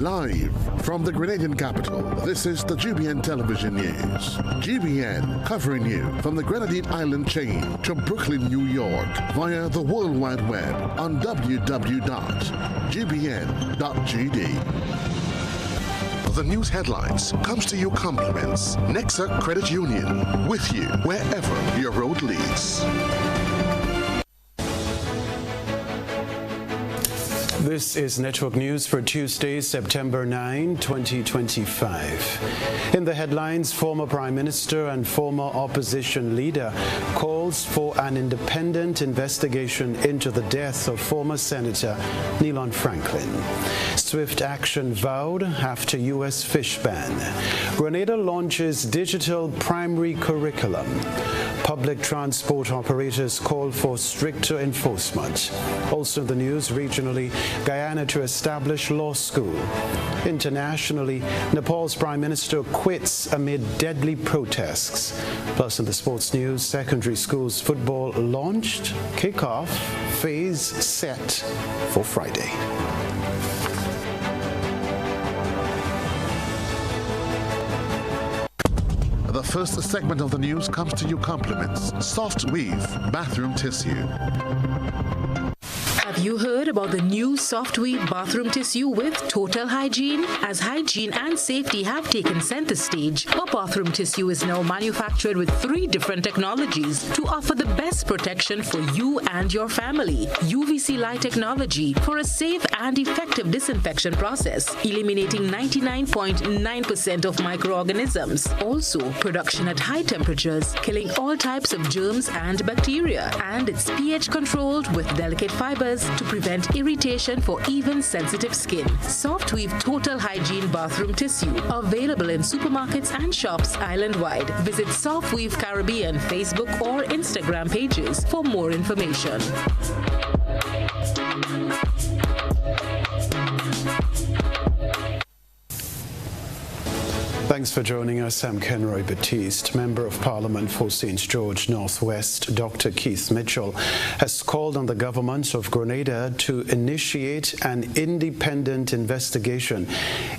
Live from the Grenadian capital, this is the GBN television news. GBN covering you from the Grenadine Island chain to Brooklyn, New York via the World Wide Web on www.gbn.gd. The news headlines comes to you compliments Nexa Credit Union, with you wherever your road leads. This is Network News for Tuesday, September 9, 2025. In the headlines, former Prime Minister and former opposition leader calls for an independent investigation into the death of former Senator Nelon Franklin. Swift action vowed after U.S. fish ban. Grenada launches digital primary curriculum. Public transport operators call for stricter enforcement. Also in the news, regionally, Guyana to establish law school. Internationally, Nepal's Prime Minister quits amid deadly protests. Plus in the sports news, secondary schools football launched, kickoff, phase set for Friday. The first segment of the news comes to you compliments Soft Weave bathroom tissue. Have you heard about the new Soft Weave bathroom tissue with total hygiene? As hygiene and safety have taken center stage, our bathroom tissue is now manufactured with 3 different technologies to offer the best protection for you and your family. UVC light technology for a safe and effective disinfection process, eliminating 99.9% of microorganisms. Also, production at high temperatures, killing all types of germs and bacteria. And it's pH controlled with delicate fibers to prevent irritation for even sensitive skin. Soft Weave Total Hygiene Bathroom Tissue, available in supermarkets and shops island-wide. Visit Soft Weave Caribbean Facebook or Instagram pages for more information. Thanks for joining us. I'm Kenroy Baptiste. Member of Parliament for St. George Northwest, Dr. Keith Mitchell, has called on the government of Grenada to initiate an independent investigation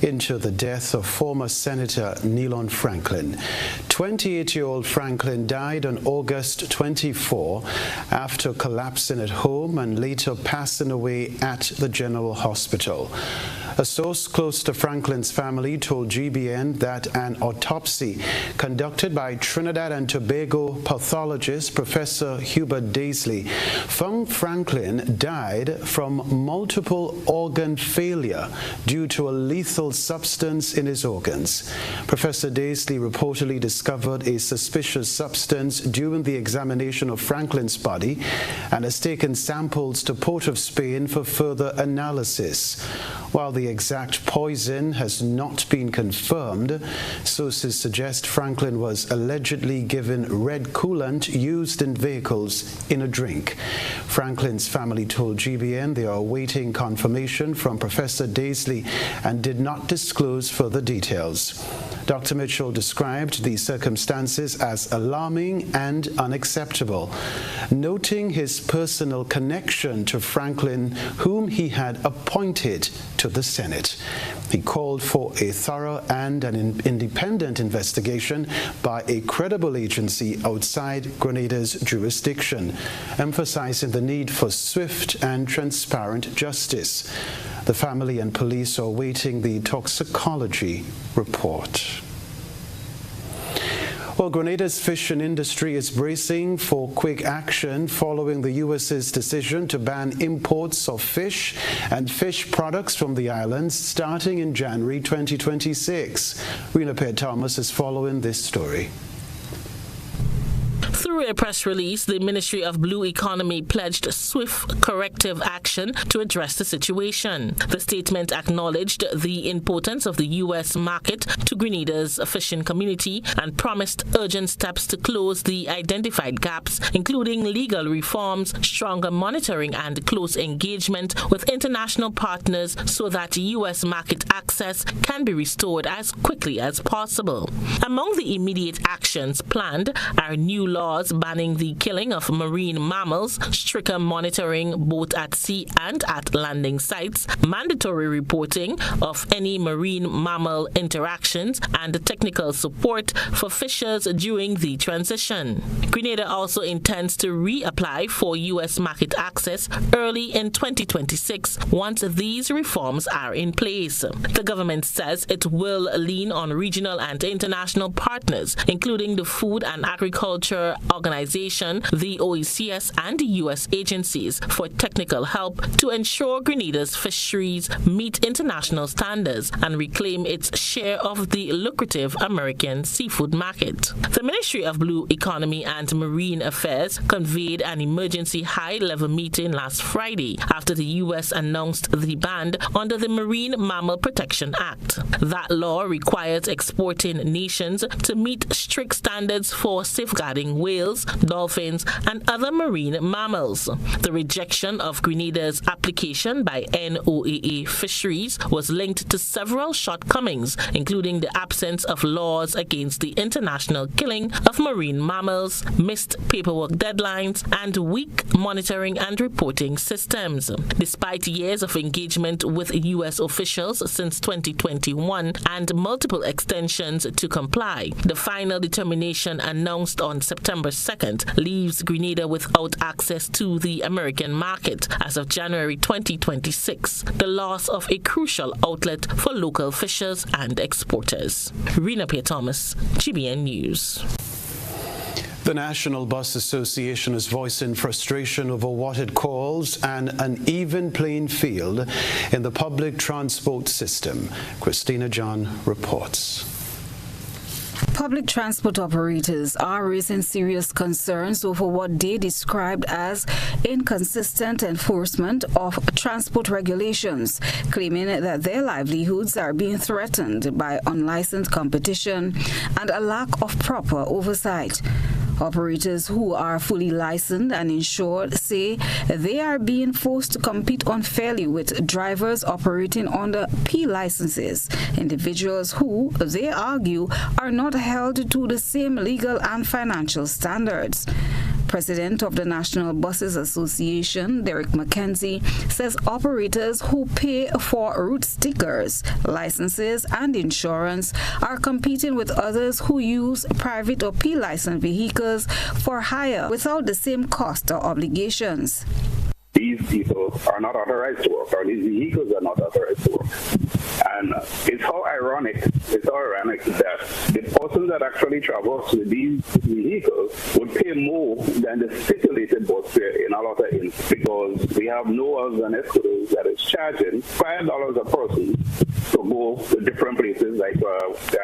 into the death of former Senator Nelon Franklin. 28-year-old Franklin died on August 24 after collapsing at home and later passing away at the General Hospital. A source close to Franklin's family told GBN that an autopsy conducted by Trinidad and Tobago pathologist Professor Hubert Daisley found Franklin died from multiple organ failure due to a lethal substance in his organs. Professor Daisley reportedly discovered a suspicious substance during the examination of Franklin's body and has taken samples to Port of Spain for further analysis. While the exact poison has not been confirmed, sources suggest Franklin was allegedly given red coolant used in vehicles in a drink. Franklin's family told GBN they are awaiting confirmation from Professor Daisley and did not disclose further details. Dr. Mitchell described the circumstances as alarming and unacceptable, noting his personal connection to Franklin, whom he had appointed to the Senate. He called for a thorough and an independent investigation by a credible agency outside Grenada's jurisdiction, emphasizing the need for swift and transparent justice. The family and police are awaiting the toxicology report. Well, Grenada's fishing industry is bracing for quick action following the U.S.'s decision to ban imports of fish and fish products from the islands starting in January 2026. Rena Thomas is following this story. Through a press release, the Ministry of Blue Economy pledged swift corrective action to address the situation. The statement acknowledged the importance of the U.S. market to Grenada's fishing community and promised urgent steps to close the identified gaps, including legal reforms, stronger monitoring, and close engagement with international partners so that U.S. market access can be restored as quickly as possible. Among the immediate actions planned are new laws laws banning the killing of marine mammals, stricter monitoring both at sea and at landing sites, mandatory reporting of any marine mammal interactions, and technical support for fishers during the transition. Grenada also intends to reapply for U.S. market access early in 2026 once these reforms are in place. The government says it will lean on regional and international partners, including the Food and Agriculture Organization, the OECS, and U.S. agencies for technical help to ensure Grenada's fisheries meet international standards and reclaim its share of the lucrative American seafood market. The Ministry of Blue Economy and Marine Affairs convened an emergency high-level meeting last Friday after the U.S. announced the ban under the Marine Mammal Protection Act. That law requires exporting nations to meet strict standards for safeguarding whales, dolphins, and other marine mammals. The rejection of Grenada's application by NOAA Fisheries was linked to several shortcomings, including the absence of laws against the international killing of marine mammals, missed paperwork deadlines, and weak monitoring and reporting systems. Despite years of engagement with U.S. officials since 2021 and multiple extensions to comply, the final determination announced on September 2nd leaves Grenada without access to the American market as of January 2026, the loss of a crucial outlet for local fishers and exporters. Rena Pierre Thomas, GBN News. The National Bus Association is voicing frustration over what it calls an uneven playing field in the public transport system. Christina John reports. Public transport operators are raising serious concerns over what they described as inconsistent enforcement of transport regulations, claiming that their livelihoods are being threatened by unlicensed competition and a lack of proper oversight. Operators who are fully licensed and insured say they are being forced to compete unfairly with drivers operating under P licenses, individuals who, they argue, are not held to the same legal and financial standards. President of the National Buses Association, Derek McKenzie, says operators who pay for route stickers, licenses, and insurance are competing with others who use private or P-licensed vehicles for hire without the same cost or obligations. These people are not authorized to work, or these vehicles are not authorized to work. And it's how ironic that the person that actually travels with these vehicles would pay more than the stipulated bus fare in a lot of instances, because we have no other than Escudos that is charging $5 a person to go to different places, like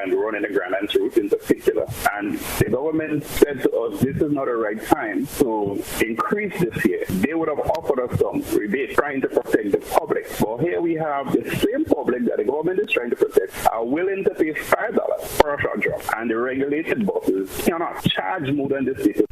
and run in the Grand Anse route in particular. And the government said to us, this is not the right time to increase this here. They would have offered us some rebate trying to protect the public. But here we have the same public that the government is trying to protect are willing to pay $5 for a short drop, and the regulated buses cannot charge more than this people.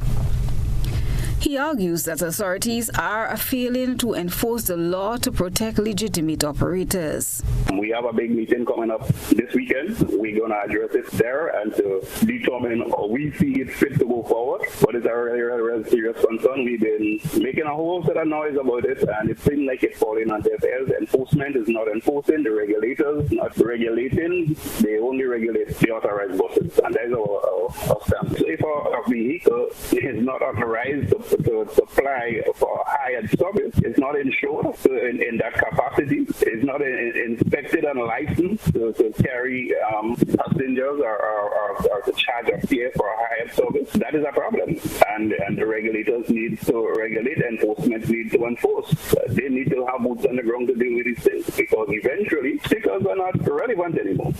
He argues that authorities are failing to enforce the law to protect legitimate operators. We have a big meeting coming up this weekend. We're going to address it there and to determine how we see it fit to go forward. But it's a really serious concern. We've been making a whole set of noise about it, and it seems like it's falling on deaf ears. Enforcement is not enforcing, the regulators not regulating. They only regulate the authorized buses, and that's our stance. So if a vehicle is not authorized to apply for hired service, it's not insured in that capacity, it's not inspected and licensed to carry passengers or to charge a fare for a hired service, that is a problem. And the regulators need to regulate, enforcement needs to enforce. They need to have boots on the ground to deal with these things, because eventually stickers are not relevant anymore.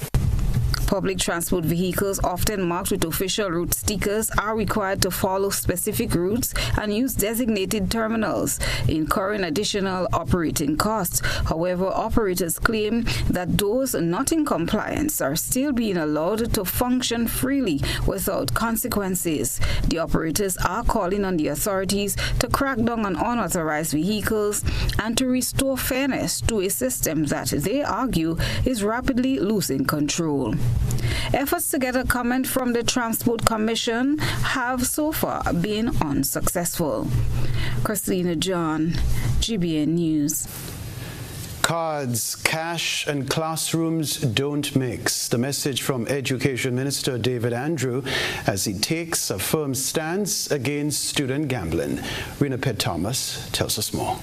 Public transport vehicles, often marked with official route stickers, are required to follow specific routes and use designated terminals, incurring additional operating costs. However, operators claim that those not in compliance are still being allowed to function freely without consequences. The operators are calling on the authorities to crack down on unauthorized vehicles and to restore fairness to a system that they argue is rapidly losing control. Efforts to get a comment from the Transport Commission have so far been unsuccessful. Christina John, GBN News. Cards, cash and classrooms don't mix. The message from Education Minister David Andrew as he takes a firm stance against student gambling. Rena Pitt-Thomas tells us more.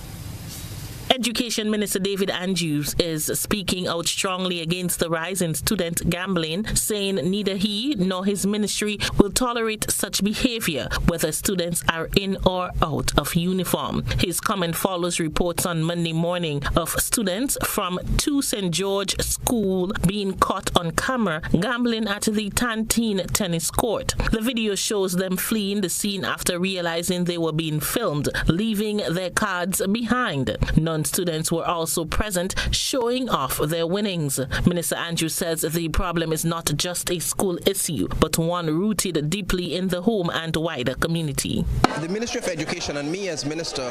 Education Minister David Andrews is speaking out strongly against the rise in student gambling, saying neither he nor his ministry will tolerate such behavior, whether students are in or out of uniform. His comment follows reports on Monday morning of students from 2 St. George School being caught on camera gambling at the Tantine tennis court. The video shows them fleeing the scene after realizing they were being filmed, leaving their cards behind. Non-students were also present, showing off their winnings. Minister Andrews says the problem is not just a school issue, but one rooted deeply in the home and wider community. The Ministry of Education and me as minister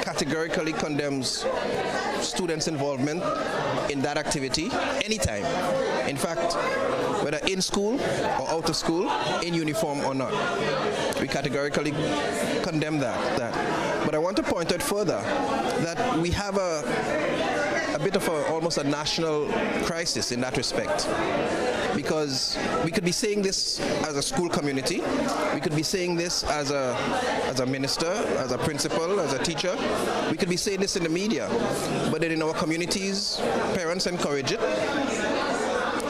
categorically condemns students' involvement in that activity anytime. In fact, whether in school or out of school, in uniform or not. We categorically condemn that. But I want to point out further that we have a bit of almost a national crisis in that respect. Because we could be saying this as a school community, we could be saying this as a minister, as a principal, as a teacher, we could be saying this in the media, but then in our communities, parents encourage it,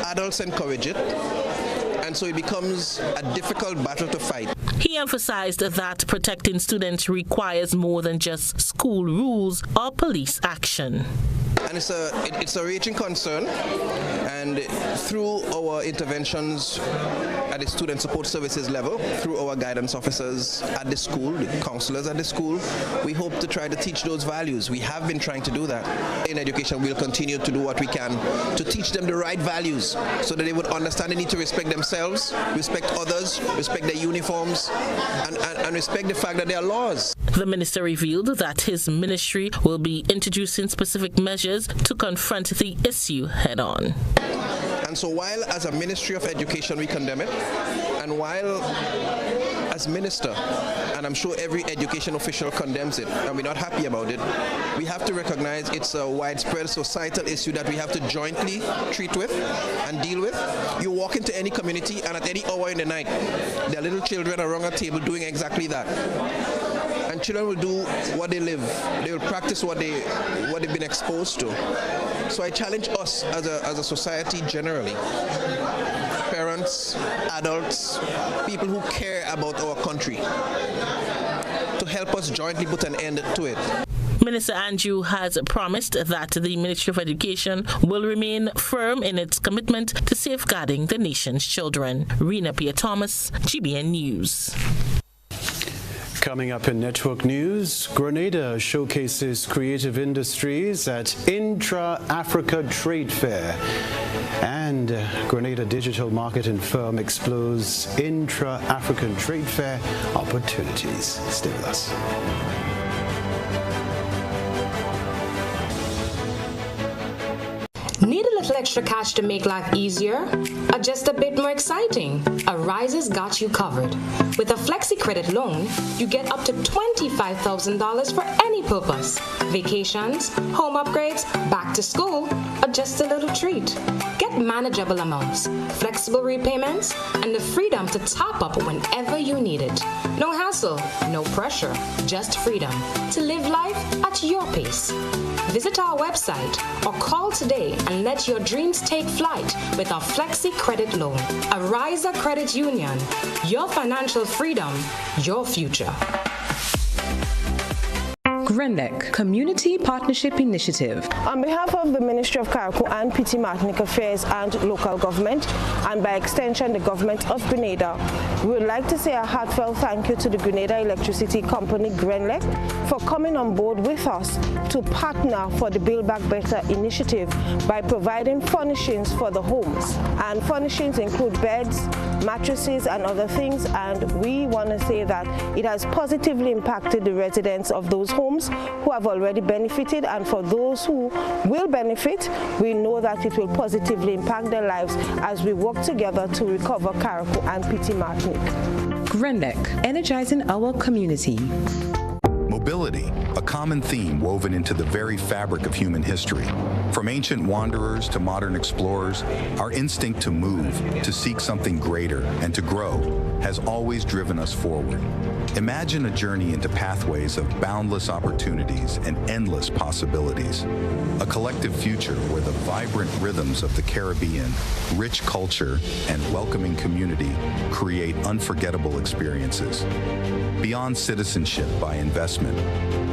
adults encourage it, and so it becomes a difficult battle to fight. He emphasized that protecting students requires more than just school rules or police action. And it's a raging concern, and through our interventions at the student support services level, through our guidance officers at the school, the counselors at the school, we hope to try to teach those values. We have been trying to do that. In education, we'll continue to do what we can to teach them the right values so that they would understand they need to respect themselves, respect others, respect their uniforms, and respect the fact that there are laws. The minister revealed that his ministry will be introducing specific measures to confront the issue head-on. And so while as a Ministry of Education we condemn it, and while as minister, and I'm sure every education official condemns it, and we're not happy about it, we have to recognize it's a widespread societal issue that we have to jointly treat with and deal with. You walk into any community and at any hour in the night, there are little children around a table doing exactly that. And children will do what they live. They will practice what they've been exposed to. So I challenge us as a society generally, parents, adults, people who care about our country, to help us jointly put an end to it. Minister Andrew has promised that the Ministry of Education will remain firm in its commitment to safeguarding the nation's children. Rena Pitt-Thomas, GBN News. Coming up in Network News, Grenada showcases creative industries at Intra-Africa Trade Fair. And Grenada digital marketing firm explores Intra-African Trade Fair opportunities. Stay with us. Need a little extra cash to make life easier? Or just a bit more exciting? Ariza's got you covered. With a Flexi Credit loan, you get up to $25,000 for any purpose. Vacations, home upgrades, back to school, or just a little treat. Get manageable amounts, flexible repayments, and the freedom to top up whenever you need it. No hassle, no pressure, just freedom to live life at your pace. Visit our website or call today and let your dreams take flight with our Flexi Credit Loan. Ariza Credit Union, your financial freedom, your future. GRENLEC Community Partnership Initiative. On behalf of the Ministry of Carriacou and PT Martinique Affairs and local government, and by extension the government of Grenada, we would like to say a heartfelt thank you to the Grenada Electricity Company, GRENLEC, for coming on board with us to partner for the Build Back Better initiative by providing furnishings for the homes. And furnishings include beds, mattresses and other things, and we want to say that it has positively impacted the residents of those homes homes who have already benefited, and for those who will benefit, we know that it will positively impact their lives as we work together to recover Carriacou and Petit Martinique. GBN, energizing our community. Mobility, a common theme woven into the very fabric of human history. From ancient wanderers to modern explorers, our instinct to move, to seek something greater, and to grow has always driven us forward. Imagine a journey into pathways of boundless opportunities and endless possibilities. A collective future where the vibrant rhythms of the Caribbean, rich culture, and welcoming community create unforgettable experiences. Beyond citizenship by investment,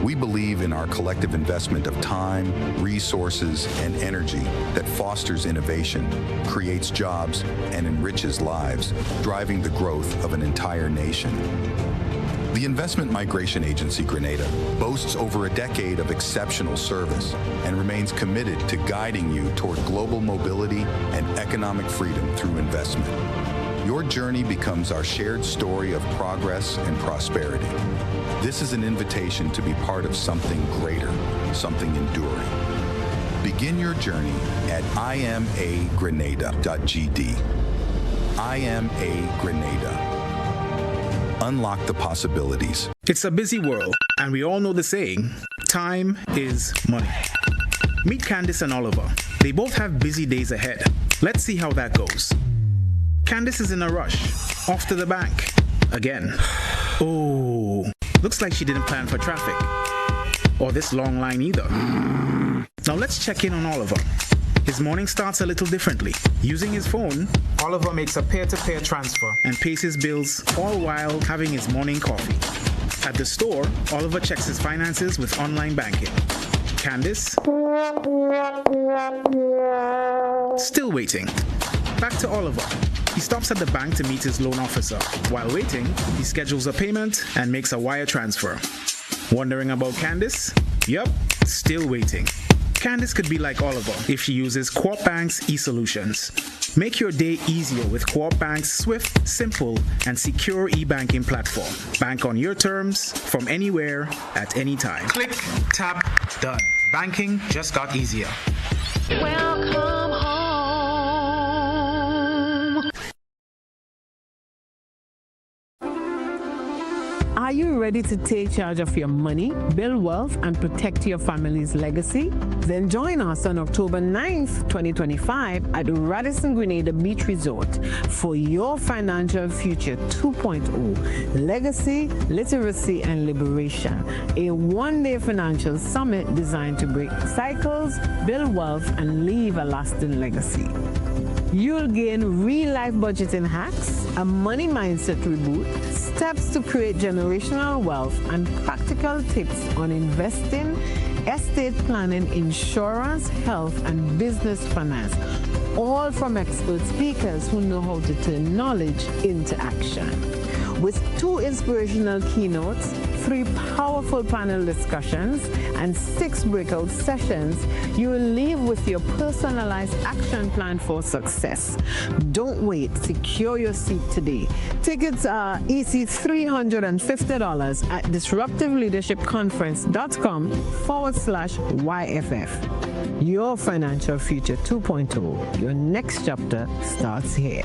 we believe in our collective investment of time, resources, and energy that fosters innovation, creates jobs, and enriches lives, driving the growth of an entire nation. The Investment Migration Agency Grenada boasts over a decade of exceptional service and remains committed to guiding you toward global mobility and economic freedom through investment. Your journey becomes our shared story of progress and prosperity. This is an invitation to be part of something greater, something enduring. Begin your journey at imagrenada.gd. IMA Grenada. Unlock the possibilities. It's a busy world, and we all know the saying, time is money. Meet Candice and Oliver. They both have busy days ahead. Let's see how that goes. Candice is in a rush, off to the bank, again. Oh, looks like she didn't plan for traffic, or this long line either. Now let's check in on Oliver. His morning starts a little differently. Using his phone, Oliver makes a peer-to-peer transfer and pays his bills, all while having his morning coffee. At the store, Oliver checks his finances with online banking. Candice? Still waiting. Back to Oliver. He stops at the bank to meet his loan officer. While waiting, he schedules a payment and makes a wire transfer. Wondering about Candice? Yup, still waiting. Candice could be like Oliver if she uses Co-op Bank's e-solutions. Make your day easier with Co-op Bank's swift, simple, and secure e-banking platform. Bank on your terms, from anywhere, at any time. Click, tap, done. Banking just got easier. Welcome home. Are you ready to take charge of your money, build wealth, and protect your family's legacy? Then join us on October 9th, 2025 at Radisson Grenada Beach Resort for your Financial Future 2.0, Legacy, Literacy, and Liberation, a one-day financial summit designed to break cycles, build wealth, and leave a lasting legacy. You'll gain real-life budgeting hacks, a money mindset reboot, steps to create generational wealth, and practical tips on investing, estate planning, insurance, health, and business finance, all from expert speakers who know how to turn knowledge into action. With 2 inspirational keynotes, 3 powerful panel discussions, and 6 breakout sessions, you will leave with your personalized action plan for success. Don't wait. Secure your seat today. Tickets are EC $350 at disruptiveleadershipconference.com/YFF. Your Financial Future 2.0. Your next chapter starts here.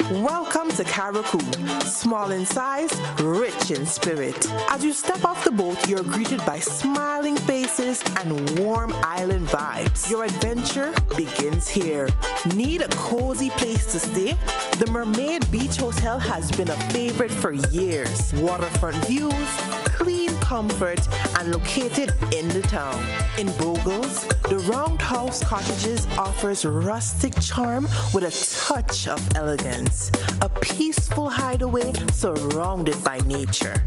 Welcome to Carriacou, small in size, rich in spirit. As you step off the boat, you're greeted by smiling faces and warm island vibes. Your adventure begins here. Need a cozy place to stay? The Mermaid Beach Hotel has been a favorite for years. Waterfront views, clean comfort, and located in the town. In Bogles, the Roundhouse Cottages offers rustic charm with a touch of elegance. A peaceful hideaway surrounded by nature.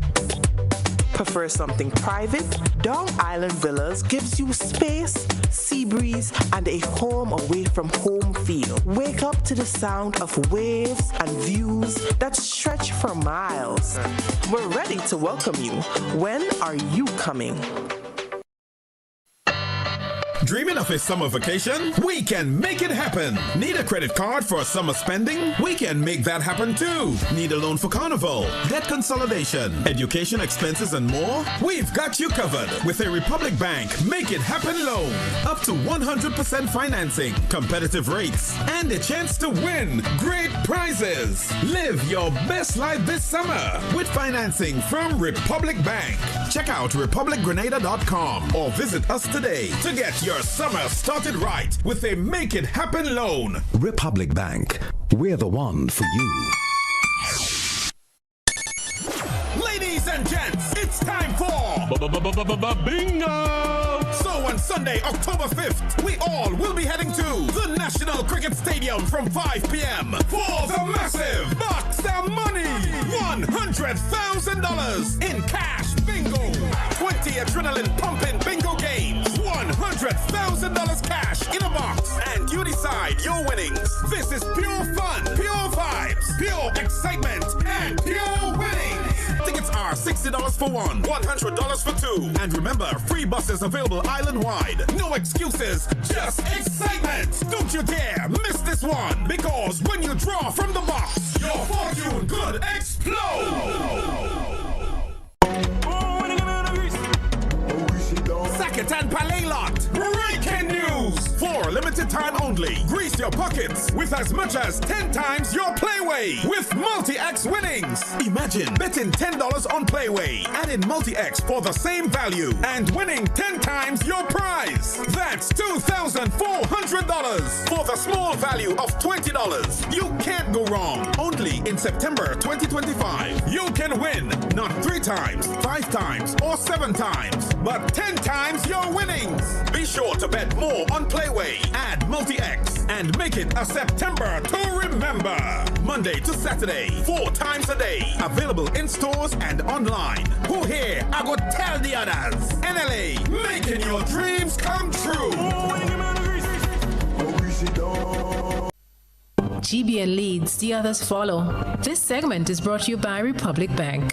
Prefer something private? Dong Island Villas gives you space, sea breeze, and a home away from home feel. Wake up to the sound of waves and views that stretch for miles. We're ready to welcome you. When are you coming? Dreaming of a summer vacation? We can make it happen. Need a credit card for summer spending? We can make that happen too. Need a loan for carnival, debt consolidation, education expenses and more? We've got you covered with a Republic Bank Make It Happen loan. Up to 100% financing, competitive rates, and a chance to win great prizes. Live your best life this summer with financing from Republic Bank. Check out republicgrenada.com or visit us today to get your summer started right with a Make It Happen loan. Republic Bank, we're the one for you. Ladies and gents, it's time for bingo! So on Sunday, October 5th, we all will be heading to the National Cricket Stadium from 5 p.m. for the massive Box the Money $100,000 in cash bingo. 20 adrenaline-pumping bingo games. $100,000 cash in a box. And you decide your winnings. This is pure fun, pure vibes, pure excitement, and pure winnings. Tickets are $60 for one, $100 for two. And remember, free buses available island-wide. No excuses, just excitement. Don't you dare miss this one, because when you draw from the box, your fortune could explode. Sackett and Palais lot. Breaking news! For limited time only. Grease your pockets with as much as 10 times your Playway with Multi-X winnings. Imagine betting $10 on Playway, adding Multi-X for the same value, and winning 10 times your prize. That's $2,400 for the small value of $20. You can't go wrong. Only in September 2025. You can win not 3 times, 5 times, or 7 times, but 10 times your winnings. Be sure to bet more on Playway, add Multi-X, and make it a September to remember. Monday to Saturday, 4 times a day. Available in stores and online. Who here? I go tell the others. NLA, making your dreams come true. GBN leads, the others follow. This segment is brought to you by Republic Bank.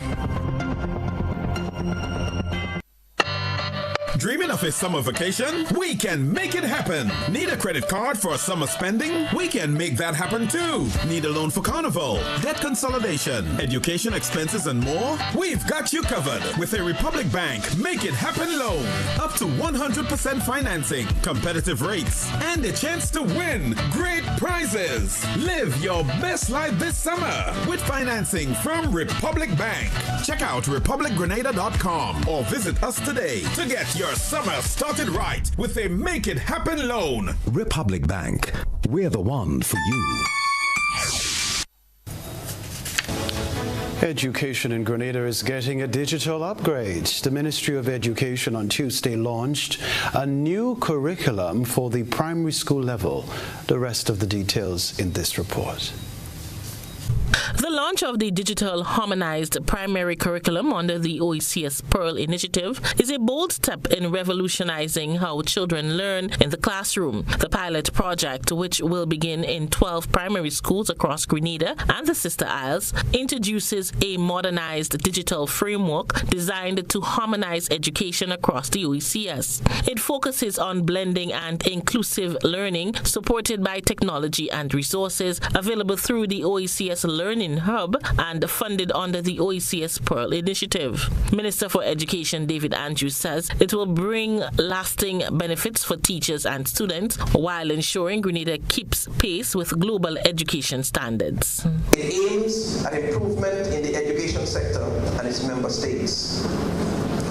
Dreaming of a summer vacation? We can make it happen. Need a credit card for summer spending? We can make that happen too. Need a loan for carnival, debt consolidation, education expenses and more? We've got you covered with a Republic Bank Make It Happen loan. Up to 100% financing, competitive rates, and a chance to win great prizes. Live your best life this summer with financing from Republic Bank. Check out republicgrenada.com or visit us today to get your summer started right with a Make It Happen loan. Republic Bank, we're the one for you. Education in Grenada is getting a digital upgrade. The Ministry of Education on Tuesday launched a new curriculum for the primary school level. The rest of the details in this report. The launch of the digital harmonized primary curriculum under the OECS Pearl initiative is a bold step in revolutionizing how children learn in the classroom. The pilot project, which will begin in 12 primary schools across Grenada and the Sister Isles, introduces a modernized digital framework designed to harmonize education across the OECS. It focuses on blending and inclusive learning supported by technology and resources available through the OECS Learning Hub and funded under the OECS Pearl initiative. Minister for Education David Andrews says it will bring lasting benefits for teachers and students while ensuring Grenada keeps pace with global education standards. It aims at improvement in the education sector and its member states,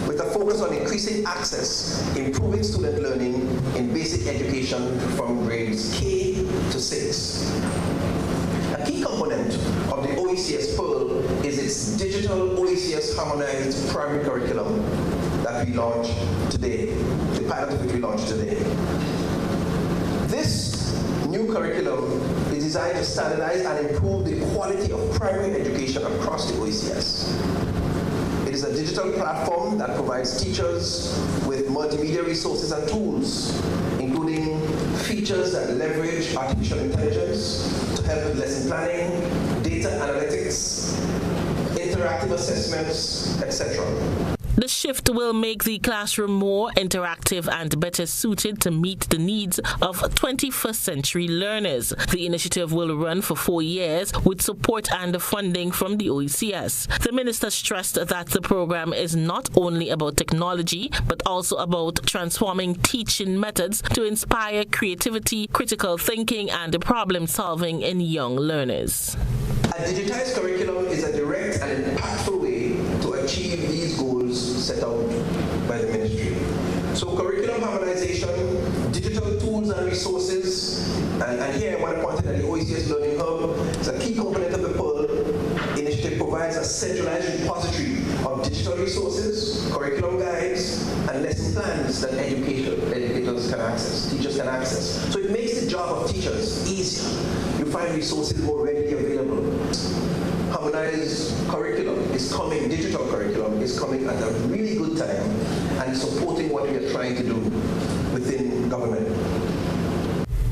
with a focus on increasing access, improving student learning in basic education from grades K to 6. A key component of the OECS Pearl is its digital OECS harmonized primary curriculum that we launched today, the pilot of which we launched today. This new curriculum is designed to standardize and improve the quality of primary education across the OECS. It is a digital platform that provides teachers with multimedia resources and tools, including features that leverage artificial intelligence to help with lesson planning, data analytics, interactive assessments, etc. The shift will make the classroom more interactive and better suited to meet the needs of 21st century learners. The initiative will run for 4 years with support and funding from the OECS. The minister stressed that the program is not only about technology, but also about transforming teaching methods to inspire creativity, critical thinking, and problem solving in young learners. A digitized curriculum is a direct and impactful way to achieve these goals set out by the ministry. So curriculum harmonization, digital tools and resources, and here I want to point out that the OECS Learning Hub is a key component of the Pearl initiative, provides a centralized repository of digital resources, curriculum guides, and lesson plans that educators can access, teachers can access. So it makes the job of teachers easier. You find resources more readily available. Harmonized curriculum is coming, digital curriculum is coming at a really good time and supporting what we are trying to do within government.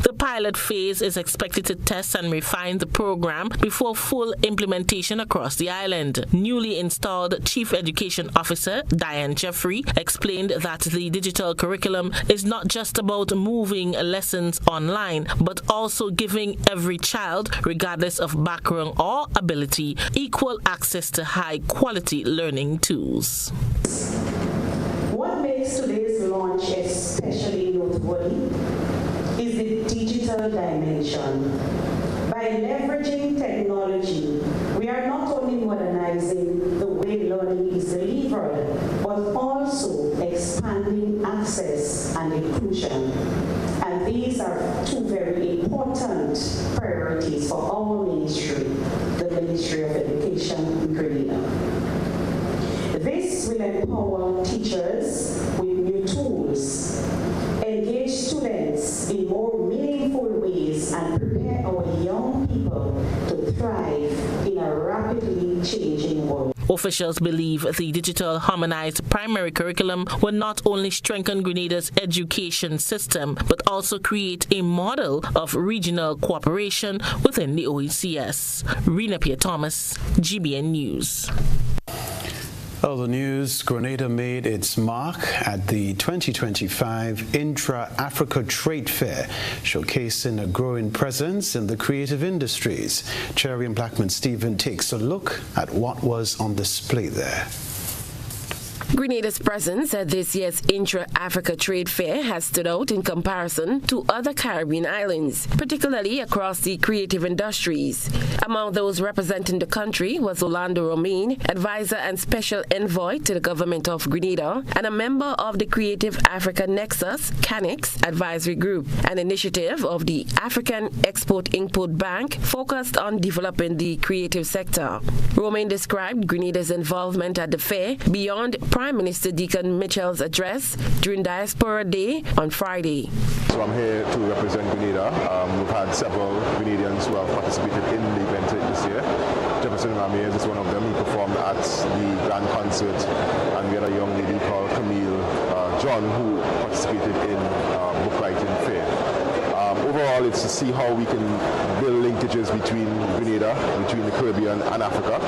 The pilot phase is expected to test and refine the program before full implementation across the island. Newly installed Chief Education Officer Diane Jeffrey explained that the digital curriculum is not just about moving lessons online, but also giving every child, regardless of background or ability, equal access to high-quality learning tools. What makes today's launch especially noteworthy is the digital dimension. By leveraging technology, we are not only modernizing the way learning is delivered, but also expanding access and inclusion. And these are two very important priorities for our ministry, the Ministry of Education in Grenada. This will empower teachers with new tools, engage students in more meaningful ways, and prepare our young people to thrive in a rapidly changing world. Officials believe the digital harmonized primary curriculum will not only strengthen Grenada's education system, but also create a model of regional cooperation within the OECS. Rena Pierre-Thomas, GBN News. Other news, Grenada made its mark at the 2025 Intra-Africa Trade Fair, showcasing a growing presence in the creative industries. Cherry and Blackman Stephen takes a look at what was on display there. Grenada's presence at this year's Intra-Africa Trade Fair has stood out in comparison to other Caribbean islands, particularly across the creative industries. Among those representing the country was Orlando Romain, advisor and special envoy to the government of Grenada, and a member of the Creative Africa Nexus, CANIX, advisory group, an initiative of the African Export-Import Bank focused on developing the creative sector. Romain described Grenada's involvement at the fair beyond Prime Minister Deacon Mitchell's address during Diaspora Day on Friday. So I'm here to represent Grenada. We've had several Grenadians who have participated in the event this year. Jefferson Ramirez is one of them. He performed at the Grand Concert, and we had a young lady called Camille John who participated in book writing fair. Overall, it's to see how we can build linkages between Grenada, between the Caribbean and Africa.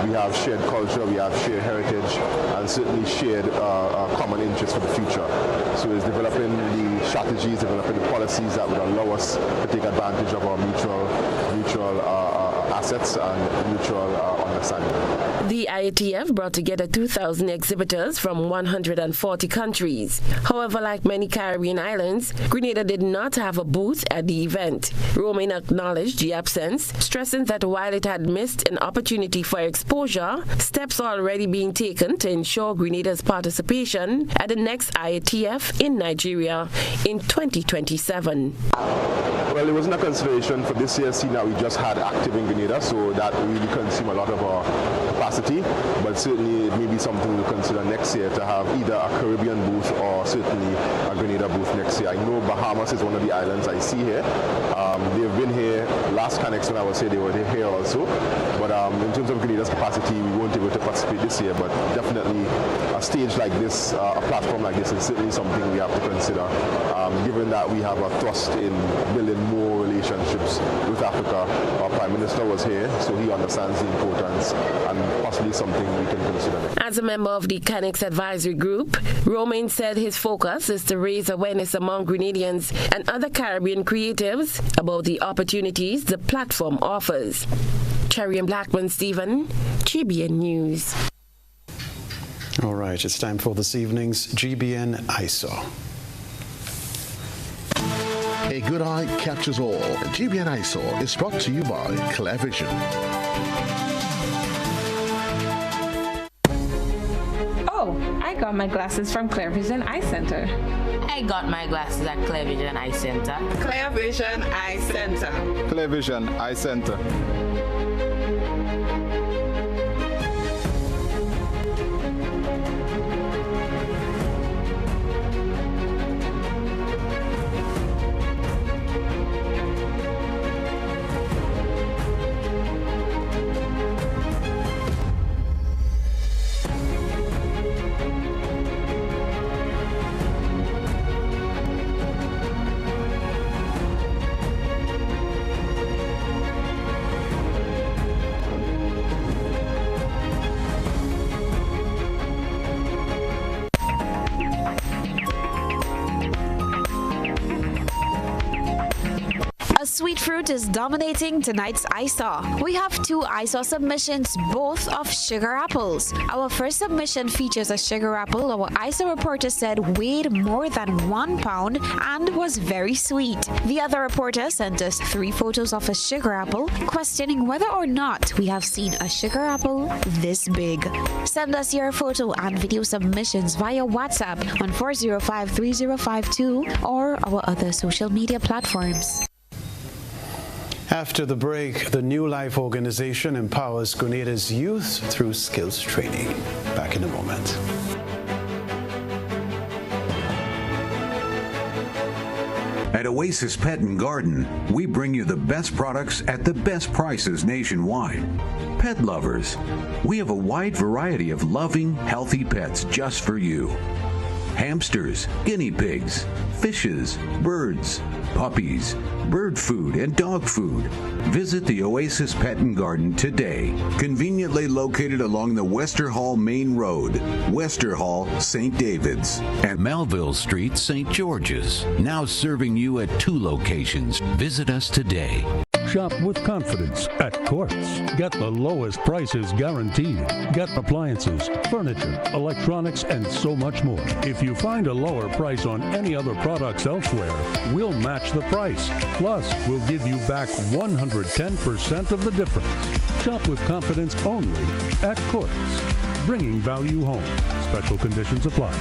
We have shared culture, we have shared heritage, and certainly shared common interests for the future. So it's developing the strategies, developing the policies that would allow us to take advantage of our mutual assets and mutual understanding. The IATF brought together 2,000 exhibitors from 140 countries. However, like many Caribbean islands, Grenada did not have a booth at the event. Romain acknowledged the absence, stressing that while it had missed an opportunity for exposure, steps are already being taken to ensure Grenada's participation at the next IATF in Nigeria in 2027. Well, it wasn't a consideration for this year's scene that we just had active in Grenada, so that really consumed a lot of our capacity, but certainly it may be something we'll consider next year to have either a Caribbean booth or certainly a Grenada booth next year. I know Bahamas is one of the islands I see here. They've been here last CANIX when I was here, they were here also, but in terms of Grenada's capacity, we won't be able to participate this year, but definitely a stage like this, a platform like this is certainly something we have to consider, given that we have a thrust in building more relationships with Africa. Our Prime Minister was here, so he understands the importance and possibly something we can consider. As a member of the CANIX Advisory Group, Romain said his focus is to raise awareness among Grenadians and other Caribbean creatives about the opportunities the platform offers. Cherry and Blackman Stephen, GBN News. All right, it's time for this evening's GBN ISO. A good eye catches all. GBN ISO is brought to you by Clear Vision. Oh, I got my glasses from Clear Vision Eye Center. I got my glasses at Clear Vision Eye Center. Clear Vision Eye Center. Clear Vision Eye Center. Sweet fruit is dominating tonight's ISAW. We have two ISAW submissions, both of sugar apples. Our first submission features a sugar apple our ISAW reporter said weighed more than 1 pound and was very sweet. The other reporter sent us 3 photos of a sugar apple, questioning whether or not we have seen a sugar apple this big. Send us your photo and video submissions via WhatsApp on 405-3052 or our other social media platforms. After the break, the New Life organization empowers Grenada's youth through skills training. Back in a moment. At Oasis Pet and Garden, we bring you the best products at the best prices nationwide. Pet lovers, we have a wide variety of loving, healthy pets just for you. Hamsters, guinea pigs, fishes, birds, puppies, bird food, and dog food. Visit the Oasis Pet and Garden today. Conveniently located along the Wester Hall Main Road, Wester Hall, St. David's, and Melville Street, St. George's. Now serving you at 2 locations. Visit us today. Shop with confidence at Quartz. Get the lowest prices guaranteed. Get appliances, furniture, electronics, and so much more. If you find a lower price on any other products elsewhere, we'll match the price. Plus, we'll give you back 110% of the difference. Shop with confidence only at Quartz. Bringing value home. Special conditions apply.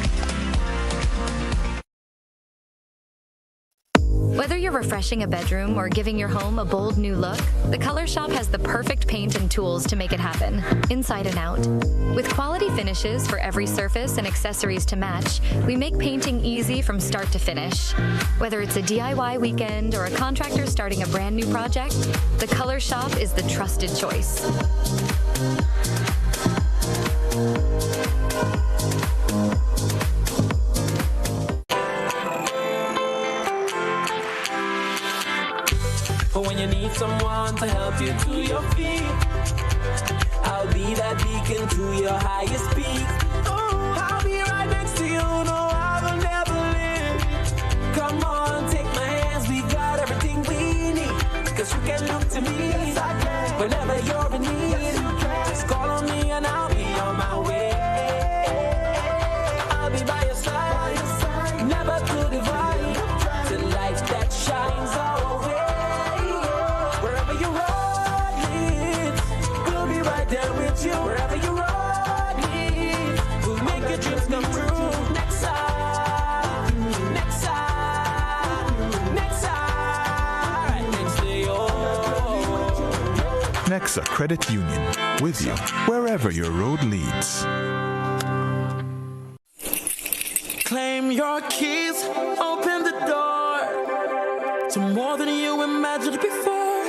Whether you're refreshing a bedroom or giving your home a bold new look, the Color Shop has the perfect paint and tools to make it happen, inside and out. With quality finishes for every surface and accessories to match, we make painting easy from start to finish. Whether it's a DIY weekend or a contractor starting a brand new project, the Color Shop is the trusted choice. When you need someone to help you to your feet, I'll be that beacon to your highest peak. Oh, I'll be right next to you, no, I will never leave. Come on, take my hands, we got everything we need. Cause you can look to me, yes, I can. Whenever you're in need, yes, you can. Just call on me and I'll be on my way. I'll be by your side, never to divide. The light that shines our way. Wherever you road leads, we'll make your dreams come true. Next time, next time, next time, next day, oh. Nexa Credit Union, with you wherever your road leads. Claim your keys, open the door to more than you imagined before.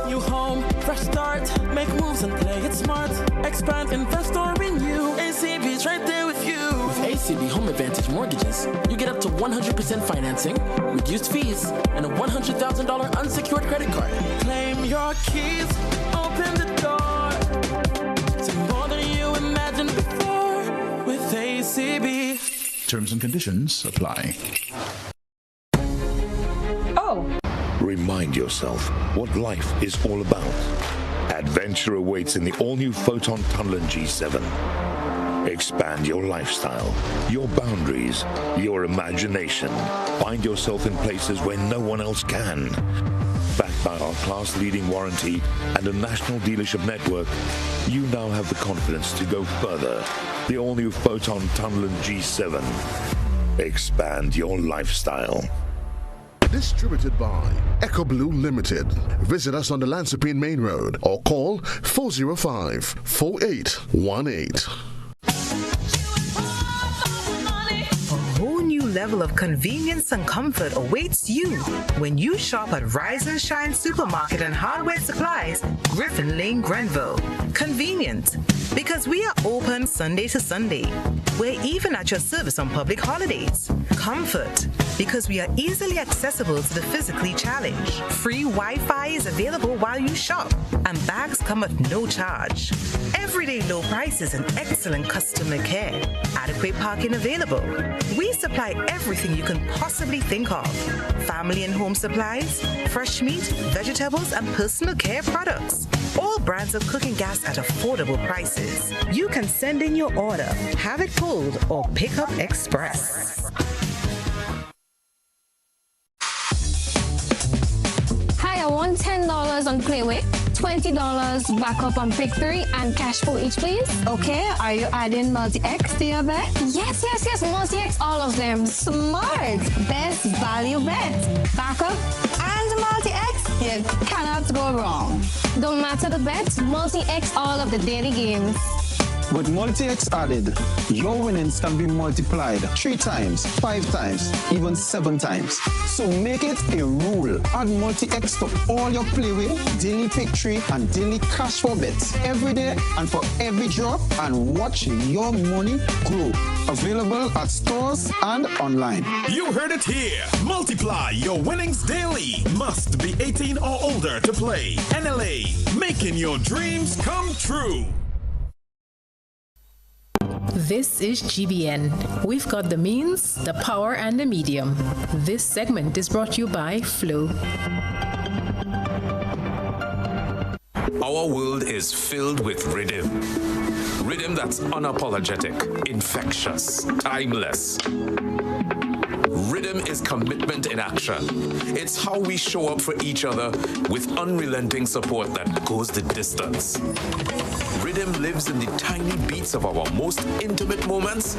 You home, fresh start, make moves and play it smart. Expand, invest or renew. ACB's right there with you. With FCB Home Advantage mortgages, you get up to 100% financing, reduced fees, and a $100,000 unsecured credit card. Claim your keys, open the door to more than you imagined before with ACB. Terms and conditions apply. Remind yourself what life is all about. Adventure awaits in the all-new Photon Tunneler G7. Expand your lifestyle, your boundaries, your imagination. Find yourself in places where no one else can. Backed by our class-leading warranty and a national dealership network, you now have the confidence to go further. The all-new Photon Tunneler G7. Expand your lifestyle. Distributed by Echo Blue Limited. Visit us on the Lansopine Main Road or call 405-4818. A whole new level of convenience and comfort awaits you when you shop at Rise and Shine Supermarket and Hardware Supplies, Griffin Lane, Grenville. Convenient, because we are open Sunday to Sunday. We're even at your service on public holidays. Comfort, because we are easily accessible to the physically challenged. Free Wi-Fi is available while you shop, and bags come at no charge. Everyday low prices and excellent customer care. Adequate parking available. We supply everything you can possibly think of. Family and home supplies, fresh meat, vegetables, and personal care products. All brands of cooking gas at affordable prices. You can send in your order, have it pulled, or pick up express. Hi, I want $10 on Playway, $20 backup on Pick 3, and cash for each, please. Okay, are you adding Multi-X to your bet? Yes, Multi-X, all of them. Smart. Best value bet. Backup and Multi-X, you cannot go wrong. Don't matter the bet, Multi-X all of the daily games. With Multi-X added, your winnings can be multiplied 3 times, 5 times, even 7 times. So make it a rule. Add Multi-X to all your Playway, daily Pick 3, and daily cash for bets every day and for every drop, and watch your money grow. Available at stores and online. You heard it here. Multiply your winnings daily. Must be 18 or older to play. NLA, making your dreams come true. This is GBN. We've got the means, the power, and the medium. This segment is brought to you by Flow. Our world is filled with rhythm. Rhythm that's unapologetic, infectious, timeless. Rhythm is commitment in action. It's how we show up for each other with unrelenting support that goes the distance. Rhythm lives in the tiny beats of our most intimate moments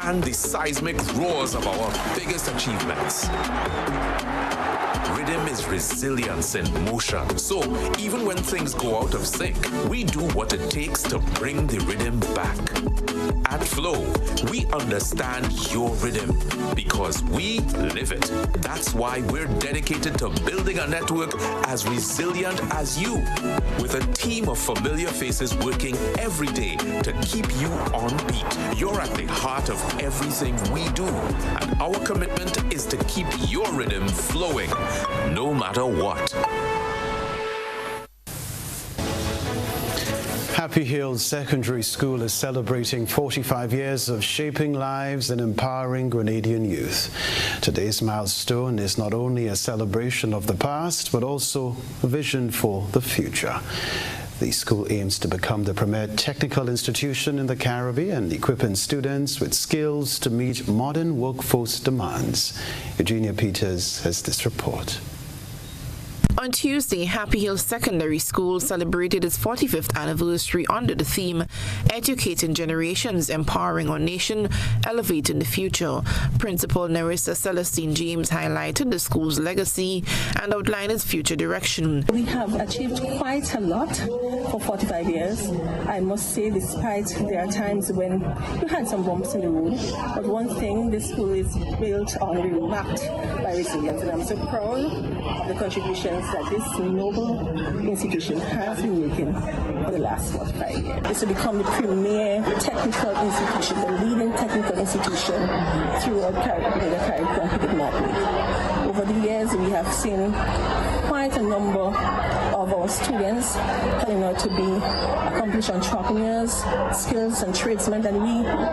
and the seismic roars of our biggest achievements. Rhythm is resilience in motion. So even when things go out of sync, we do what it takes to bring the rhythm back. At Flow, we understand your rhythm because we live it. That's why we're dedicated to building a network as resilient as you, with a team of familiar faces working every day to keep you on beat. You're at the heart of everything we do, and our commitment is to keep your rhythm flowing, no matter what. Happy Hills Secondary School is celebrating 45 years of shaping lives and empowering Grenadian youth. Today's milestone is not only a celebration of the past, but also a vision for the future. The school aims to become the premier technical institution in the Caribbean, equipping students with skills to meet modern workforce demands. Eugenia Peters has this report. On Tuesday, Happy Hills Secondary School celebrated its 45th anniversary under the theme, Educating Generations, Empowering Our Nation, Elevating the Future. Principal Nerissa Celestine James highlighted the school's legacy and outlined its future direction. We have achieved quite a lot for 45 years. I must say, despite there are times when we had some bumps in the road, but one thing, this school is built on, really backed by resilience, and I'm so proud of the contributions that this noble institution has been making for the last 45 years. It's to become the premier technical institution, the leading technical institution throughout the Caribbean Cricket League. Over the years, we have seen quite a number of our students turning out to be accomplished entrepreneurs, skills and tradesmen, and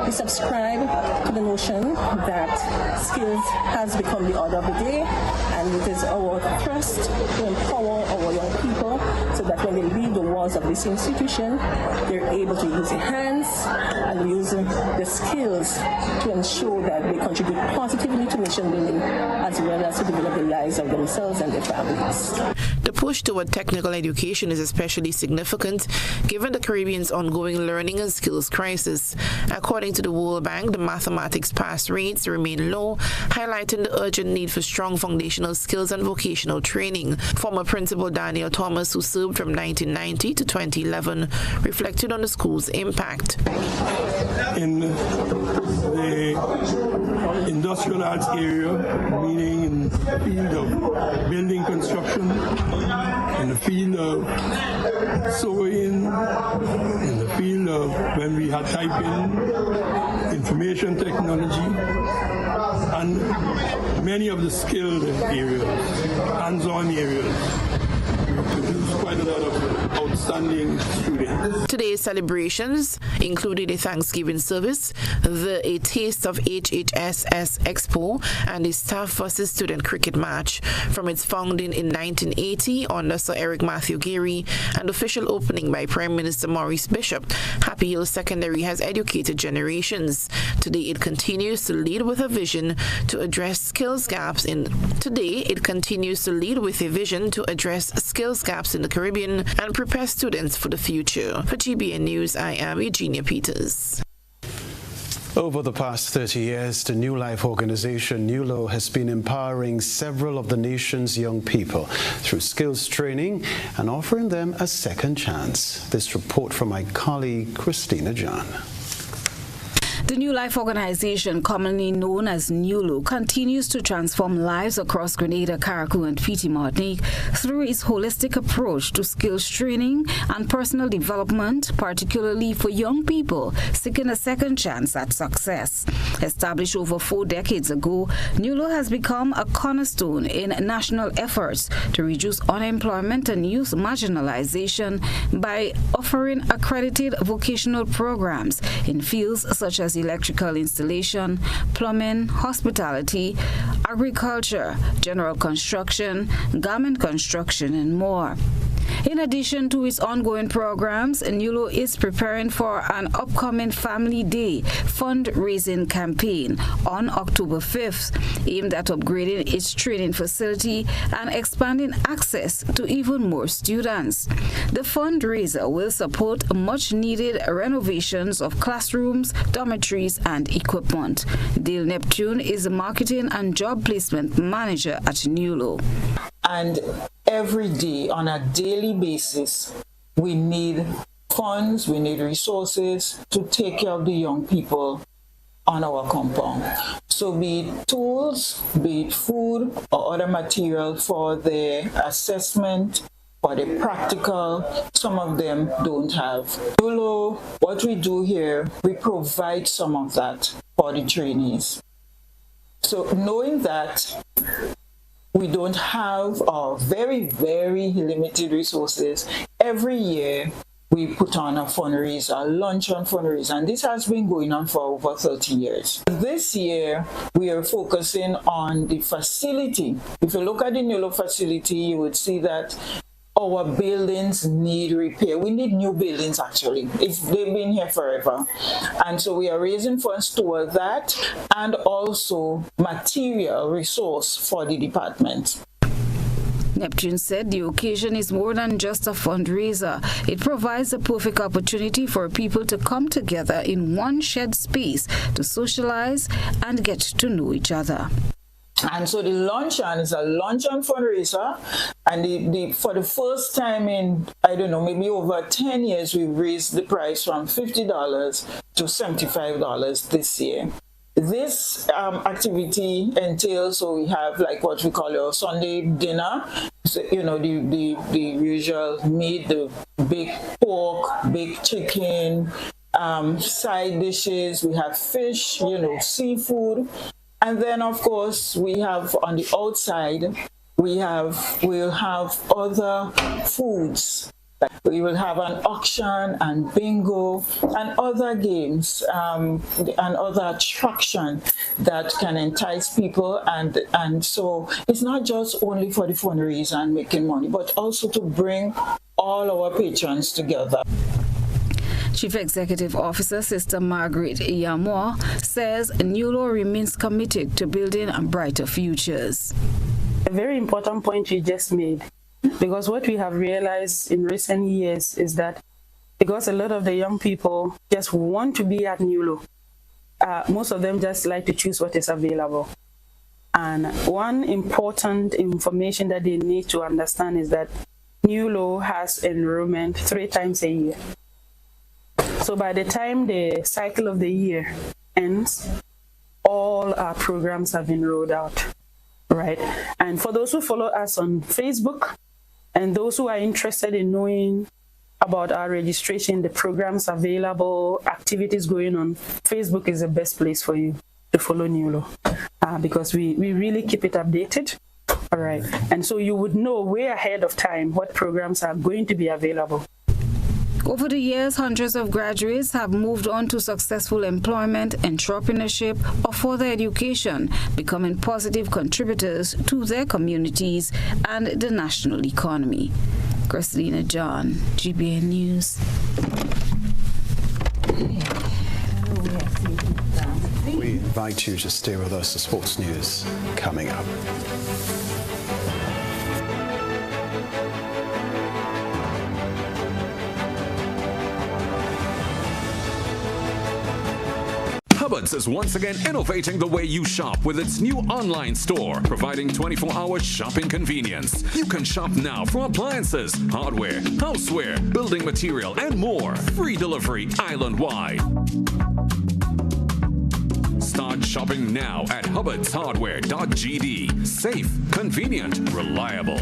we subscribe to the notion that skills has become the order of the day, and it is our thrust to empower our young people so that when they leave the walls of this institution, they're able to use their hands and use the skills to ensure that they contribute positively to nation building as well as to develop the lives of themselves and their families. The push toward technical education is especially significant given the Caribbean's ongoing learning and skills crisis. According to the World Bank, the mathematics pass rates remain low, highlighting the urgent need for strong foundational skills and vocational training. Former Principal Daniel Thomas, who served from 1990 to 2011, reflected on the school's impact. In the industrial arts area, meaning in the field of building construction, in the field of sewing, in the field of when we had typing, information technology, and many of the skilled areas, hands-on areas. We produce quite a lot of outstanding students. Today's celebrations included a Thanksgiving service, A Taste of HHSS Expo, and a staff versus student cricket match. From its founding in 1980 under Sir Eric Matthew Geary and official opening by Prime Minister Maurice Bishop, Happy Hill Secondary has educated generations. Today it continues to lead with a vision to address skills gaps in the Caribbean and prepare students for the future. For GBN News, I am Eugenia Peters. Over the past 30 years, the New Life organization, NULO, has been empowering several of the nation's young people through skills training and offering them a second chance. This report from my colleague, Christina John. The New Life organization, commonly known as NULO, continues to transform lives across Grenada, Carriacou, and Petite Martinique through its holistic approach to skills training and personal development, particularly for young people seeking a second chance at success. Established over 4 decades ago, NULO has become a cornerstone in national efforts to reduce unemployment and youth marginalization by offering accredited vocational programs in fields such as electrical installation, plumbing, hospitality, agriculture, general construction, garment construction, and more. In addition to its ongoing programs, NULO is preparing for an upcoming Family Day fundraising campaign on October 5th, aimed at upgrading its training facility and expanding access to even more students. The fundraiser will support much-needed renovations of classrooms, dormitories, and equipment. Dale Neptune is the marketing and job placement manager at NULO. And every day, on a daily basis, we need funds, we need resources to take care of the young people on our compound. So be it tools, be it food or other material for the assessment, for the practical, some of them don't have. NULO, what we do here, we provide some of that for the trainees. So knowing that we don't have very, very limited resources, every year we put on a fundraiser, a luncheon fundraiser, and this has been going on for over 30 years. This year, we are focusing on the facility. If you look at the NULO facility, you would see that our buildings need repair. We need new buildings, actually. They've been here forever. And so we are raising funds toward that and also material resource for the department. Neptune said the occasion is more than just a fundraiser. It provides a perfect opportunity for people to come together in one shared space to socialize and get to know each other. And so the luncheon is a luncheon fundraiser, and for the first time in, I don't know, maybe over 10 years, we raised the price from $50 to $75 this year. This activity entails, so we have like what we call our Sunday dinner. you know, the usual meat, the big pork, big chicken, side dishes. We have fish, you know, seafood. And then, of course, we have on the outside, we'll have other foods. We will have an auction and bingo and other games and other attraction that can entice people. And so it's not just only for the fundraiser and making money, but also to bring all our patrons together. Chief Executive Officer Sister Margaret Iyamoah says NULO remains committed to building brighter futures. A very important point you just made, because what we have realized in recent years is that because a lot of the young people just want to be at NULO, most of them just like to choose what is available. And one important information that they need to understand is that NULO has enrollment 3 times a year. So by the time the cycle of the year ends, all our programs have been rolled out, right? And for those who follow us on Facebook and those who are interested in knowing about our registration, the programs available, activities going on, Facebook is the best place for you to follow NULO because we really keep it updated, all right? And so you would know way ahead of time what programs are going to be available. Over the years, hundreds of graduates have moved on to successful employment, entrepreneurship, or further education, becoming positive contributors to their communities and the national economy. Christina John, GBN News. We invite you to stay with us. The sports news coming up. Hubbard's is once again innovating the way you shop with its new online store, providing 24-hour shopping convenience. You can shop now for appliances, hardware, houseware, building material, and more. Free delivery island-wide. Start shopping now at hubbardshardware.gd. Safe, convenient, reliable.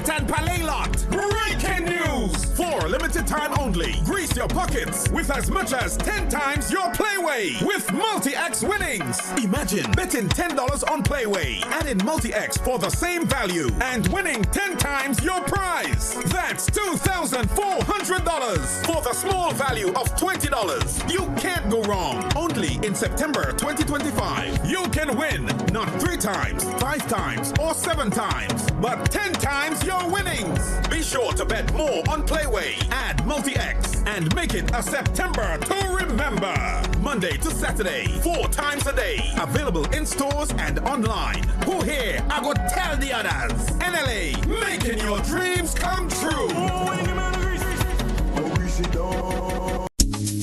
And Palais Lot. Breaking news! For limited time only. Grease your pockets with as much as 10 times your Playway with Multi-X winnings. Imagine betting $10 on Playway, adding Multi-X for the same value and winning 10 times your prize. That's $2,400 for the small value of $20. You can't go wrong. Only in September 2025. You can win not 3 times, 5 times, or 7 times, but 10 times your winnings. Be sure to bet more on Playway. Add Multi-X and make it a September to remember. Monday to Saturday, 4 times a day. Available in stores and online. Who here? I go tell the others. NLA, making your dreams come true.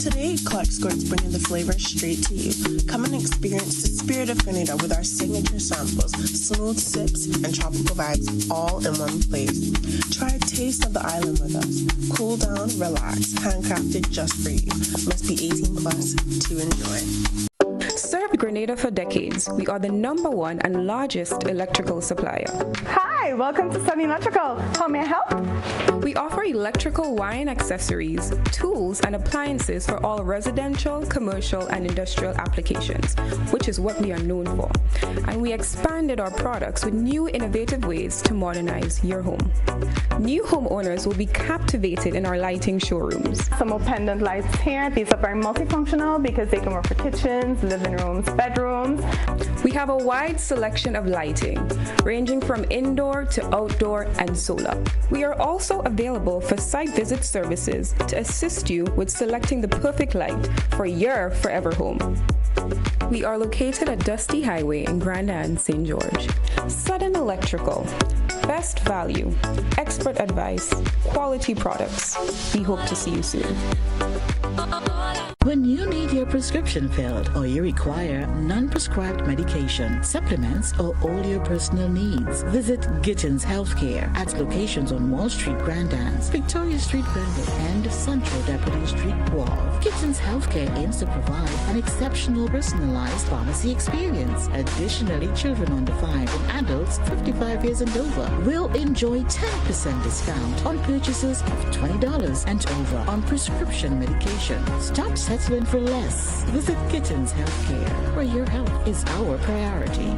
Today, Clark Squirt's bringing the flavor straight to you. Come and experience the spirit of Grenada with our signature samples, smooth sips, and tropical vibes all in one place. Try a taste of the island with us. Cool down, relax, handcrafted just for you. Must be 18 plus to enjoy. Served Grenada for decades, we are the #1 and largest electrical supplier. Hi, welcome to Sunny Electrical. How may I help? We offer electrical wiring accessories, tools, and appliances for all residential, commercial, and industrial applications, which is what we are known for. And we expanded our products with new innovative ways to modernize your home. New homeowners will be captivated in our lighting showrooms. Some more pendant lights here. These are very multifunctional because they can work for kitchens, living rooms, bedrooms. We have a wide selection of lighting, ranging from indoor to outdoor and solar. We are also available for site visit services to assist you with selecting the perfect light for your forever home. We are located at Dusty Highway in Grand Anne, St. George. Sudden Electrical. Best value, expert advice, quality products. We hope to see you soon. When you need your prescription filled or you require non-prescribed medication, supplements, or all your personal needs, visit Gittins Healthcare at locations on Wall Street, Grandans, Victoria Street, Granville, and Central Deputy Street, Guelph. Gittins Healthcare aims to provide an exceptional personalized pharmacy experience. Additionally, children under 5 and adults 55 years and over will enjoy 10% discount on purchases of $20 and over on prescription medication. Stop settling for less. Visit Gittins Healthcare, where your health is our priority.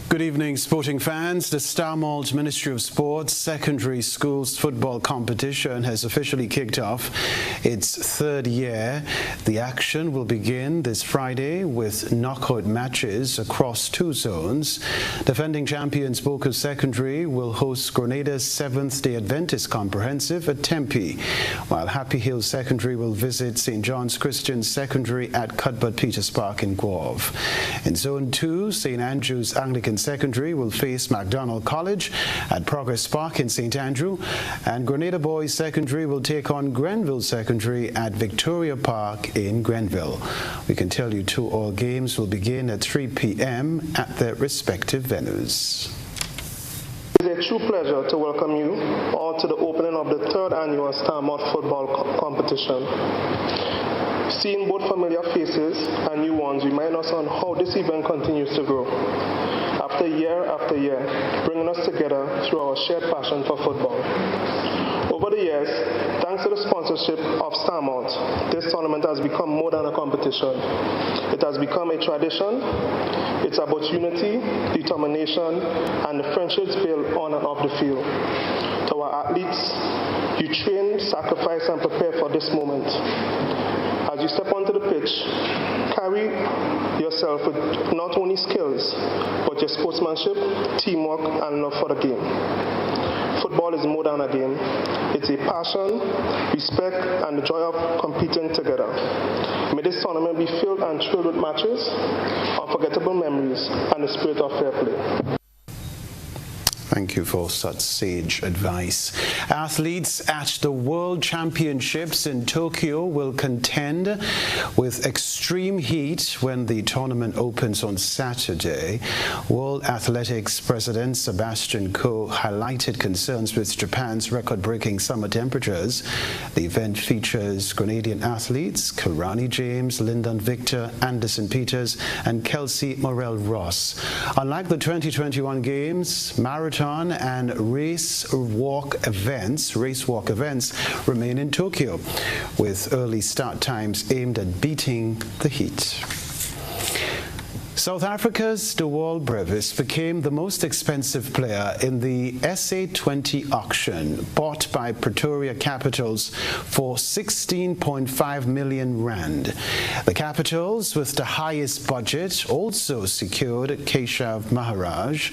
Good evening, sporting fans. The Starmalt Ministry of Sports Secondary Schools Football Competition has officially kicked off its third year. The action will begin this Friday with knockout matches across 2 zones. Defending champions Bocas Secondary will host Grenada's Seventh-day Adventist Comprehensive at Tempe, while Happy Hill Secondary will visit St. John's Christian Secondary at Cuthbert Peters Park in Guelph. In Zone 2, St. Andrew's Anglican Secondary will face MacDonald College at Progress Park in St. Andrew, and Grenada Boys Secondary will take on Grenville Secondary at Victoria Park in Grenville. We can tell you all games will begin at 3 p.m. at their respective venues. It is a true pleasure to welcome you all to the opening of the 3rd annual Starmalt Football Competition. Seeing both familiar faces and new ones remind us on how this event continues to grow. After year, bringing us together through our shared passion for football. Over the years, thanks to the sponsorship of Starmalt, this tournament has become more than a competition. It has become a tradition. It's about unity, determination, and the friendships built on and off the field. To our athletes, you train, sacrifice, and prepare for this moment. As you step onto the pitch, carry yourself with not only skills, but your sportsmanship, teamwork, and love for the game. Football is more than a game. It's a passion, respect, and the joy of competing together. May this tournament be filled and thrilled with matches, unforgettable memories, and the spirit of fair play. Thank you for such sage advice. Athletes at the World Championships in Tokyo will contend with extreme heat when the tournament opens on Saturday. World Athletics President Sebastian Coe highlighted concerns with Japan's record-breaking summer temperatures. The event features Grenadian athletes Kirani James, Lyndon Victor, Anderson Peters, and Kelsey Morel-Ross. Unlike the 2021 Games, marathon and race walk events remain in Tokyo, with early start times aimed at beating the heat. South Africa's De Waal Brevis became the most expensive player in the SA20 auction, bought by Pretoria Capitals for 16.5 million rand. The Capitals, with the highest budget, also secured Keshav Maharaj,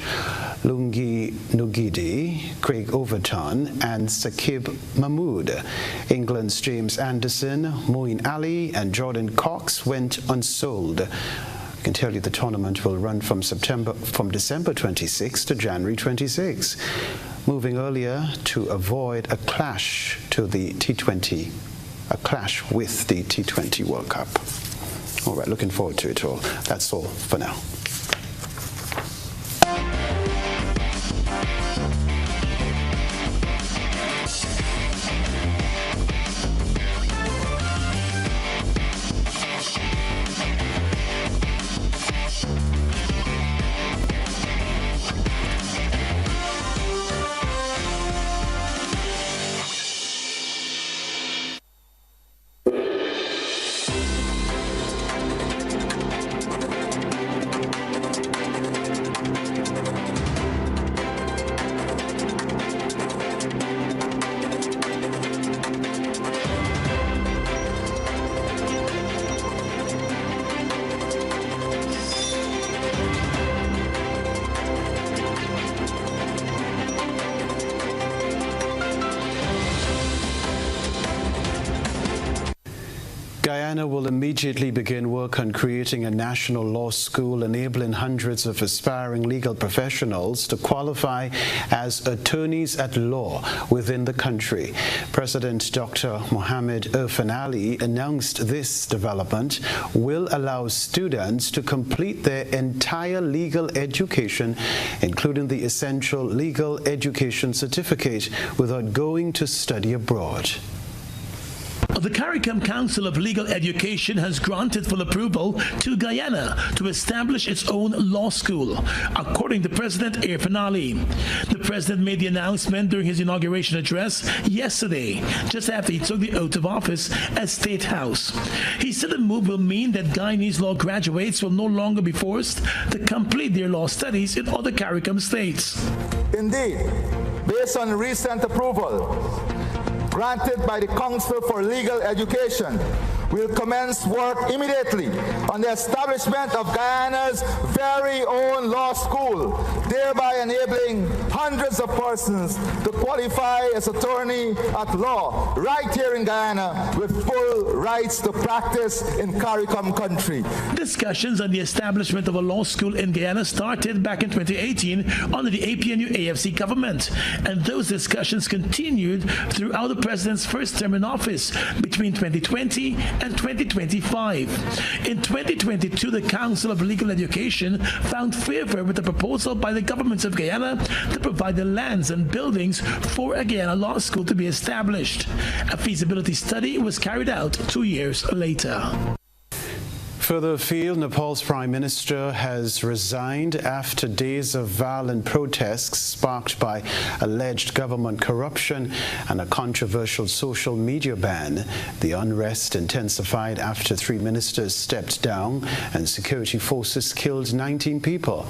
Lungi Nugidi, Craig Overton, and Sakib Mahmood. England's James Anderson, Moeen Ali, and Jordan Cox went unsold. I can tell you the tournament will run from December 26 to January 26, moving earlier to avoid a clash with the T20 World Cup. All right, looking forward to it all. That's all for now. immediately begin work on creating a national law school enabling hundreds of aspiring legal professionals to qualify as attorneys at law within the country. President Dr. Mohammed Irfan Ali announced this development will allow students to complete their entire legal education, including the essential legal education certificate, without going to study abroad. The CARICOM Council of Legal Education has granted full approval to Guyana to establish its own law school, according to President Irfan Ali. The president made the announcement during his inauguration address yesterday, just after he took the oath of office at State House. He said the move will mean that Guyanese law graduates will no longer be forced to complete their law studies in other CARICOM states. Indeed, based on recent approval granted by the Council for Legal Education, will commence work immediately on the establishment of Guyana's very own law school, thereby enabling hundreds of persons to qualify as attorney at law right here in Guyana with full rights to practice in CARICOM country. Discussions on the establishment of a law school in Guyana started back in 2018 under the APNU-AFC government, and those discussions continued throughout the president's first term in office between 2020 and 2025. In 2022, the Council of Legal Education found favor with the proposal by the governments of Guyana to provide the lands and buildings for a Guyana law school to be established. A feasibility study was carried out 2 years later. Further afield, Nepal's Prime Minister has resigned after days of violent protests sparked by alleged government corruption and a controversial social media ban. The unrest intensified after 3 ministers stepped down and security forces killed 19 people.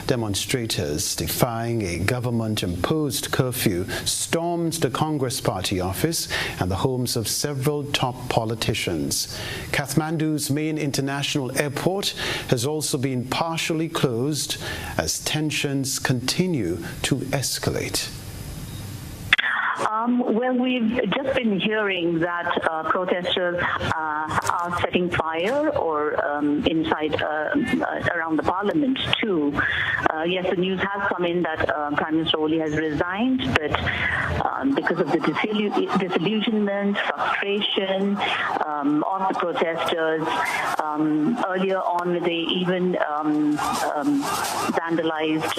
Demonstrators defying a government-imposed curfew stormed the Congress Party office and the homes of several top politicians. Kathmandu's main international airport has also been partially closed as tensions continue to escalate. Well, we've just been hearing that protesters are setting fire or inside around the parliament too. Yes, the news has come in that Prime Minister Oli has resigned, but because of the disillusionment, frustration of the protesters, earlier on they even vandalized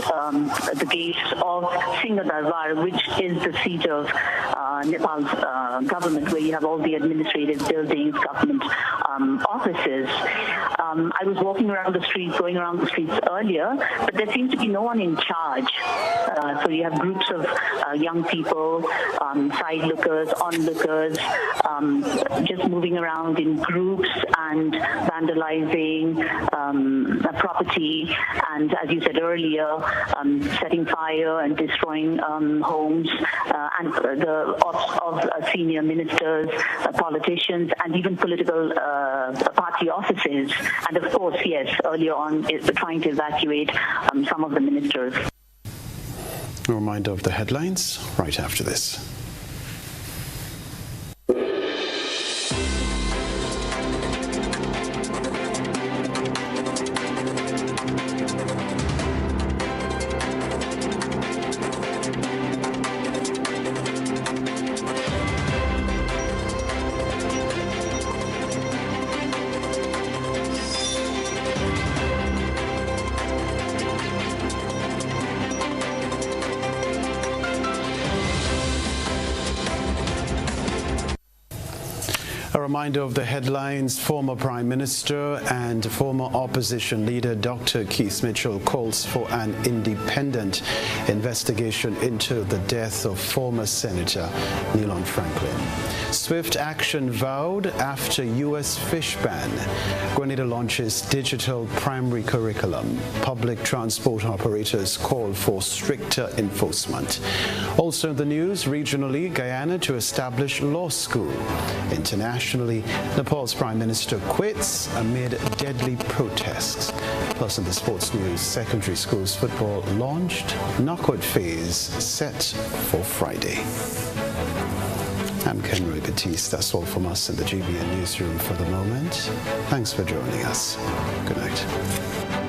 the gates of Singadarbar, which is the seat of Nepal's government, where you have all the administrative buildings, government offices. I was going around the streets earlier, but there seems to be no one in charge. So you have groups of young people, side lookers, onlookers, just moving around in groups and vandalizing property, and as you said earlier, setting fire and destroying homes and of senior ministers, politicians, and even political party offices. And of course, yes, earlier on, trying to evacuate some of the ministers. A reminder of the headlines right after this. A reminder of the headlines. Former Prime Minister and former opposition leader Dr. Keith Mitchell calls for an independent investigation into the death of former Senator Nealon Franklin. Swift action vowed after U.S. fish ban. Grenada launches digital primary curriculum. Public transport operators call for stricter enforcement. Also in the news, regionally, Guyana to establish law school. Internationally, Nepal's Prime Minister quits amid deadly protests. Plus in the sports news, secondary schools football launched. Knockout phase set for Friday. I'm Kenroy Baptiste. That's all from us in the GBN newsroom for the moment. Thanks for joining us. Good night.